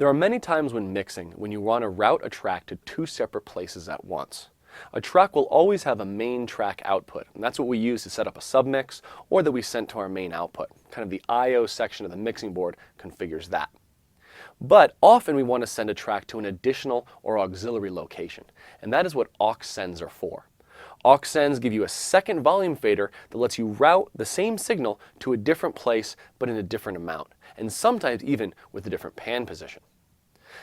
There are many times when mixing when you want to route a track to two separate places at once. A track will always have a main track output, and that's what we use to set up a submix or that we send to our main output. Kind of the I/O section of the mixing board configures that. But often we want to send a track to an additional or auxiliary location, and that is what aux sends are for. Aux sends give you a second volume fader that lets you route the same signal to a different place but in a different amount, and sometimes even with a different pan position.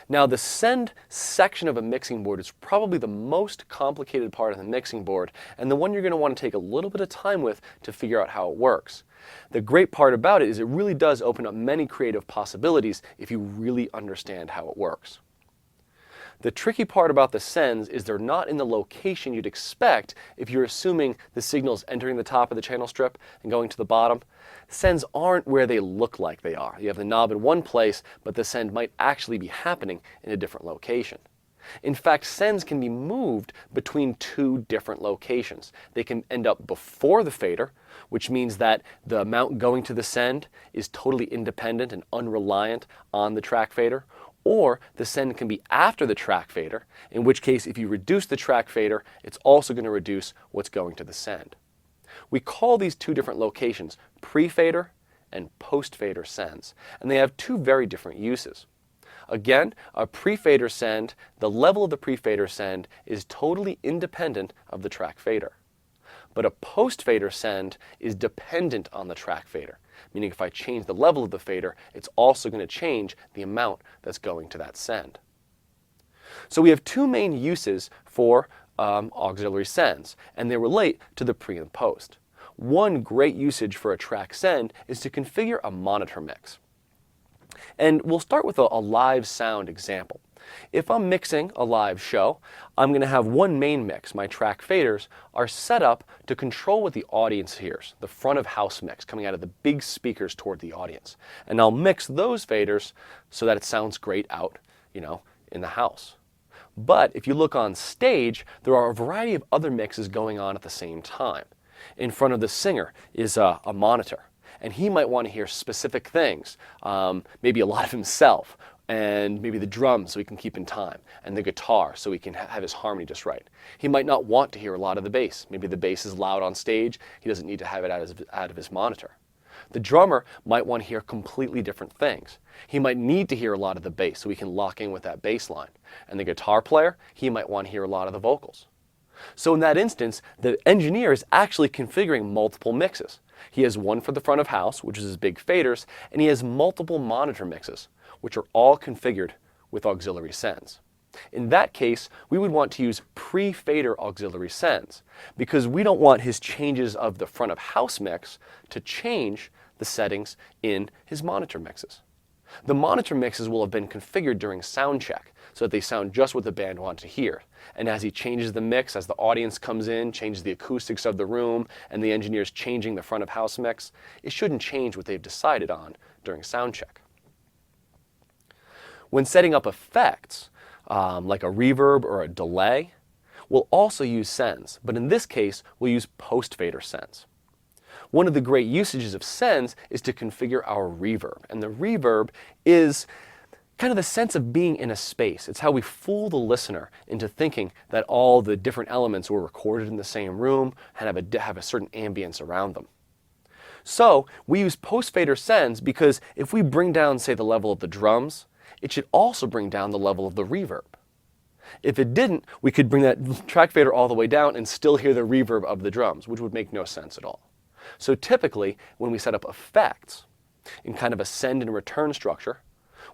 Now, the send section of a mixing board is probably the most complicated part of the mixing board and the one you're going to want to take a little bit of time with to figure out how it works. The great part about it is it really does open up many creative possibilities if you really understand how it works. The tricky part about the sends is they're not in the location you'd expect if you're assuming the signal's entering the top of the channel strip and going to the bottom. Sends aren't where they look like they are. You have the knob in one place, but the send might actually be happening in a different location. In fact, sends can be moved between two different locations. They can end up before the fader, which means that the amount going to the send is totally independent and unreliant on the track fader, or the send can be after the track fader, in which case if you reduce the track fader, it's also going to reduce what's going to the send. We call these two different locations pre-fader and post-fader sends, and they have two very different uses. Again, a pre-fader send, the level of the pre-fader send is totally independent of the track fader. But a post-fader send is dependent on the track fader, meaning if I change the level of the fader, it's also going to change the amount that's going to that send. So we have two main uses for auxiliary sends, and they relate to the pre and post. One great usage for a track send is to configure a monitor mix. And we'll start with a live sound example. If I'm mixing a live show, I'm going to have one main mix. My track faders are set up to control what the audience hears, the front of house mix coming out of the big speakers toward the audience. And I'll mix those faders so that it sounds great out, in the house. But if you look on stage, there are a variety of other mixes going on at the same time. In front of the singer is a monitor, and he might want to hear specific things, maybe a lot of himself, and maybe the drums so he can keep in time, and the guitar so he can have his harmony just right. He might not want to hear a lot of the bass. Maybe the bass is loud on stage, he doesn't need to have it out of his monitor. The drummer might want to hear completely different things. He might need to hear a lot of the bass so he can lock in with that bass line. And the guitar player, he might want to hear a lot of the vocals. So in that instance, the engineer is actually configuring multiple mixes. He has one for the front of house, which is his big faders, and he has multiple monitor mixes, which are all configured with auxiliary sends. In that case, we would want to use pre-fader auxiliary sends because we don't want his changes of the front of house mix to change the settings in his monitor mixes. The monitor mixes will have been configured during sound check so that they sound just what the band wants to hear. And as he changes the mix, as the audience comes in, changes the acoustics of the room, and the engineer's changing the front of house mix, it shouldn't change what they've decided on during sound check. When setting up effects, like a reverb or a delay, we'll also use sends, but in this case, we'll use post-fader sends. One of the great usages of sends is to configure our reverb, and the reverb is kind of the sense of being in a space. It's how we fool the listener into thinking that all the different elements were recorded in the same room and have a certain ambience around them. So we use post-fader sends because if we bring down, say, the level of the drums, it should also bring down the level of the reverb. If it didn't, we could bring that track fader all the way down and still hear the reverb of the drums, which would make no sense at all. So typically, when we set up effects in kind of a send and return structure,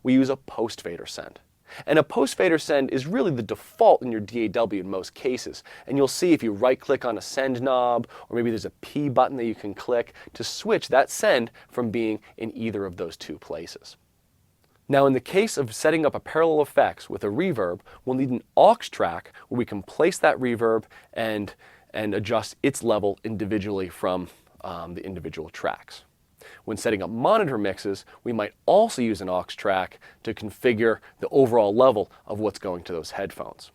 we use a post-fader send. And a post-fader send is really the default in your DAW in most cases. And you'll see if you right-click on a send knob, or maybe there's a P button that you can click to switch that send from being in either of those two places. Now, in the case of setting up a parallel effects with a reverb, we'll need an aux track where we can place that reverb and adjust its level individually from the individual tracks. When setting up monitor mixes, we might also use an aux track to configure the overall level of what's going to those headphones.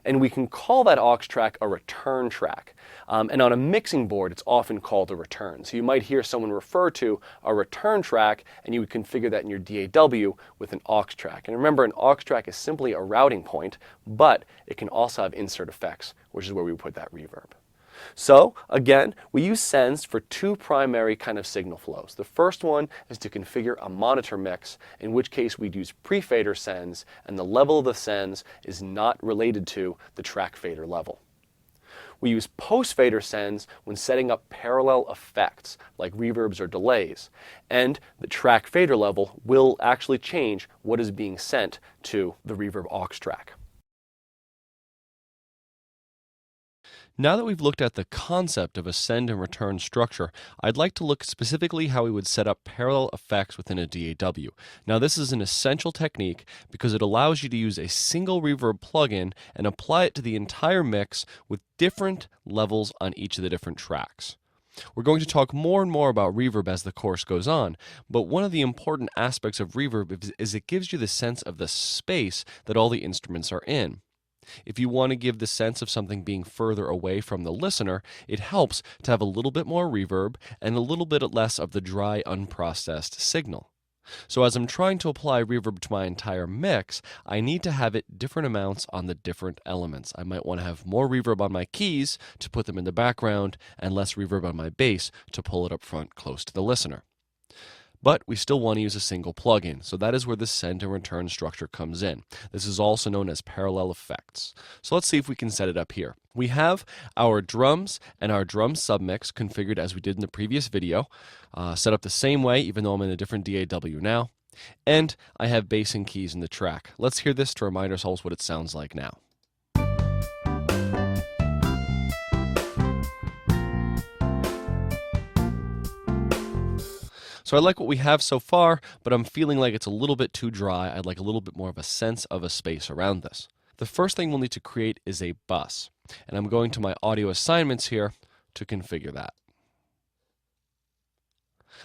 And we can call that aux track a return track. And on a mixing board, it's often called a return. So you might hear someone refer to a return track, and you would configure that in your DAW with an aux track. And remember, an aux track is simply a routing point, but it can also have insert effects, which is where we put that reverb. So again, we use sends for two primary kind of signal flows. The first one is to configure a monitor mix, in which case we'd use pre-fader sends, and the level of the sends is not related to the track fader level. We use post-fader sends when setting up parallel effects like reverbs or delays, and the track fader level will actually change what is being sent to the reverb aux track. Now that we've looked at the concept of a send and return structure, I'd like to look specifically how we would set up parallel effects within a DAW. Now this is an essential technique because it allows you to use a single reverb plugin and apply it to the entire mix with different levels on each of the different tracks. We're going to talk more and more about reverb as the course goes on, but one of the important aspects of reverb is it gives you the sense of the space that all the instruments are in. If you want to give the sense of something being further away from the listener, it helps to have a little bit more reverb and a little bit less of the dry, unprocessed signal. So as I'm trying to apply reverb to my entire mix, I need to have it different amounts on the different elements. I might want to have more reverb on my keys to put them in the background and less reverb on my bass to pull it up front close to the listener. But we still want to use a single plugin, so that is where the send and return structure comes in. This is also known as parallel effects. So let's see if we can set it up here. We have our drums and our drum submix configured as we did in the previous video, set up the same way even though I'm in a different DAW now. And I have bass and keys in the track. Let's hear this to remind ourselves what it sounds like now. So I like what we have so far, but I'm feeling like it's a little bit too dry. I'd like a little bit more of a sense of a space around this. The first thing we'll need to create is a bus, and I'm going to my audio assignments here to configure that.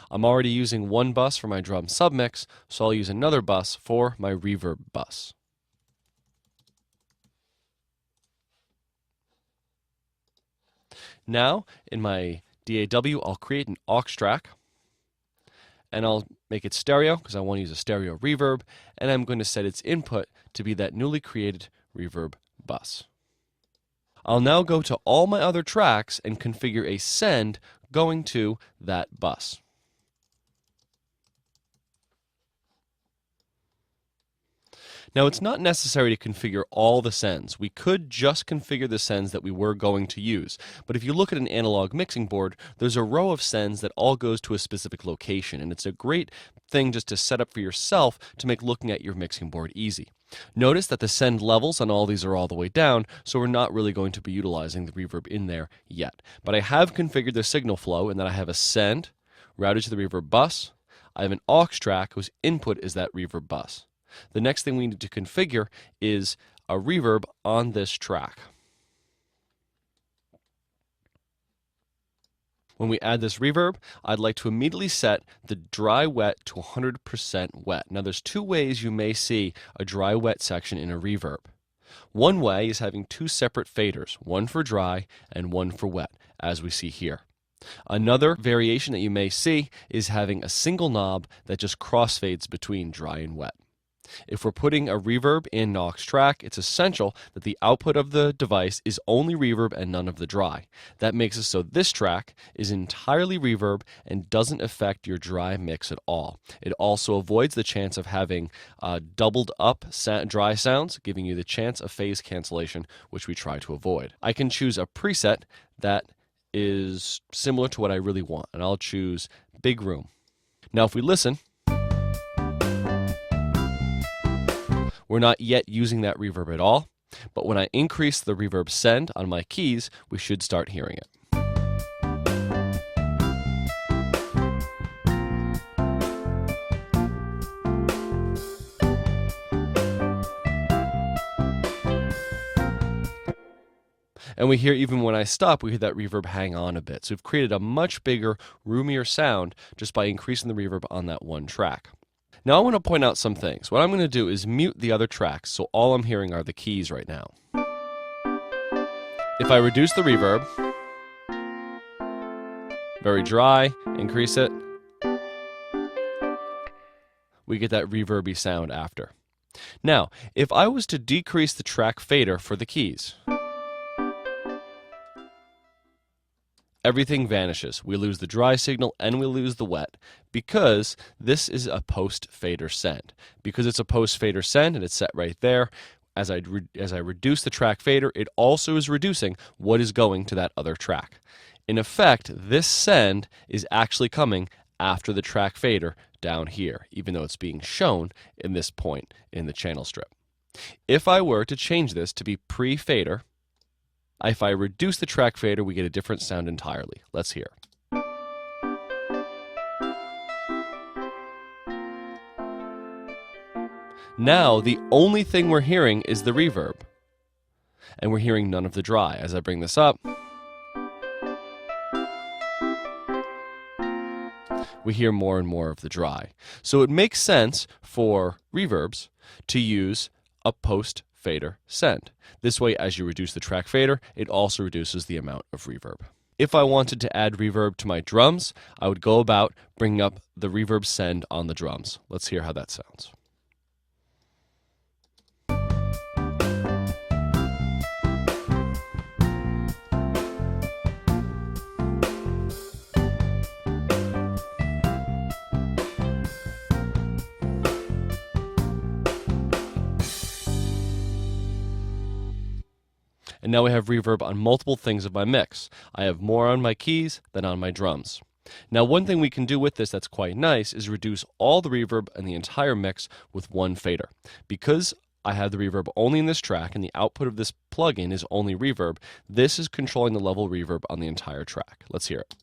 I'm already using one bus for my drum submix, so I'll use another bus for my reverb bus. Now, in my DAW, I'll create an aux track, and I'll make it stereo because I want to use a stereo reverb, and I'm going to set its input to be that newly created reverb bus. I'll now go to all my other tracks and configure a send going to that bus. Now, it's not necessary to configure all the sends. We could just configure the sends that we were going to use. But if you look at an analog mixing board, there's a row of sends that all goes to a specific location, and it's a great thing just to set up for yourself to make looking at your mixing board easy. Notice that the send levels on all these are all the way down, so we're not really going to be utilizing the reverb in there yet. But I have configured the signal flow in that I have a send routed to the reverb bus. I have an aux track whose input is that reverb bus. The next thing we need to configure is a reverb on this track. When we add this reverb, I'd like to immediately set the dry wet to 100% wet. Now there's two ways you may see a dry wet section in a reverb. One way is having two separate faders, one for dry and one for wet, as we see here. Another variation that you may see is having a single knob that just crossfades between dry and wet. If we're putting a reverb in an aux track, it's essential that the output of the device is only reverb and none of the dry. That makes it so this track is entirely reverb and doesn't affect your dry mix at all. It also avoids the chance of having doubled up dry sounds, giving you the chance of phase cancellation, which we try to avoid. I can choose a preset that is similar to what I really want, and I'll choose Big Room. Now if we listen, we're not yet using that reverb at all, but when I increase the reverb send on my keys, we should start hearing it. And we hear, even when I stop, we hear that reverb hang on a bit. So we've created a much bigger, roomier sound just by increasing the reverb on that one track. Now I want to point out some things. What I'm going to do is mute the other tracks, so all I'm hearing are the keys right now. If I reduce the reverb, very dry, increase it, we get that reverby sound after. Now, if I was to decrease the track fader for the keys, everything vanishes. We lose the dry signal and we lose the wet because this is a post fader send. Because it's a post fader send and it's set right there, as I reduce the track fader, it also is reducing what is going to that other track. In effect, this send is actually coming after the track fader down here, even though it's being shown in this point in the channel strip. If I were to change this to be pre-fader, if I reduce the track fader, we get a different sound entirely. Let's hear. Now, the only thing we're hearing is the reverb, and we're hearing none of the dry. As I bring this up, we hear more and more of the dry. So it makes sense for reverbs to use a post-fader send. This way, as you reduce the track fader, it also reduces the amount of reverb. If I wanted to add reverb to my drums, I would go about bringing up the reverb send on the drums. Let's hear how that sounds. And now we have reverb on multiple things of my mix. I have more on my keys than on my drums. Now, one thing we can do with this that's quite nice is reduce all the reverb in the entire mix with one fader. Because I have the reverb only in this track and the output of this plugin is only reverb, this is controlling the level reverb on the entire track. Let's hear it.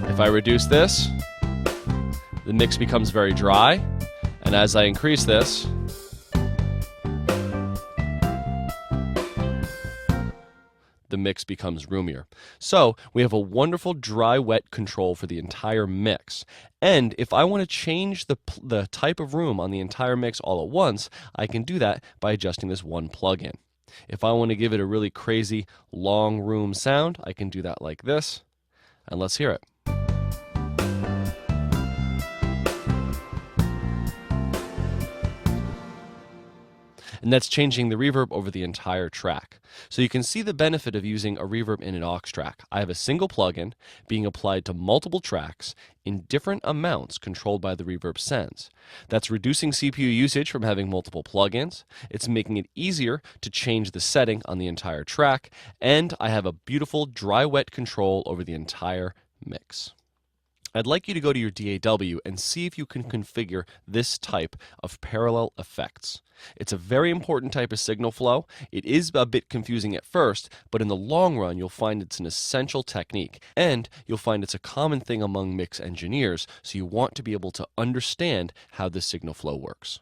If I reduce this, the mix becomes very dry, and as I increase this, the mix becomes roomier. So we have a wonderful dry-wet control for the entire mix. And if I want to change the type of room on the entire mix all at once, I can do that by adjusting this one plugin. If I want to give it a really crazy long room sound, I can do that like this. And let's hear it. And that's changing the reverb over the entire track. So you can see the benefit of using a reverb in an aux track. I have a single plugin being applied to multiple tracks in different amounts controlled by the reverb sends. That's reducing CPU usage from having multiple plugins. It's making it easier to change the setting on the entire track. And I have a beautiful dry-wet control over the entire mix. I'd like you to go to your DAW and see if you can configure this type of parallel effects. It's a very important type of signal flow. It is a bit confusing at first, but in the long run, you'll find it's an essential technique, and you'll find it's a common thing among mix engineers, so you want to be able to understand how this signal flow works.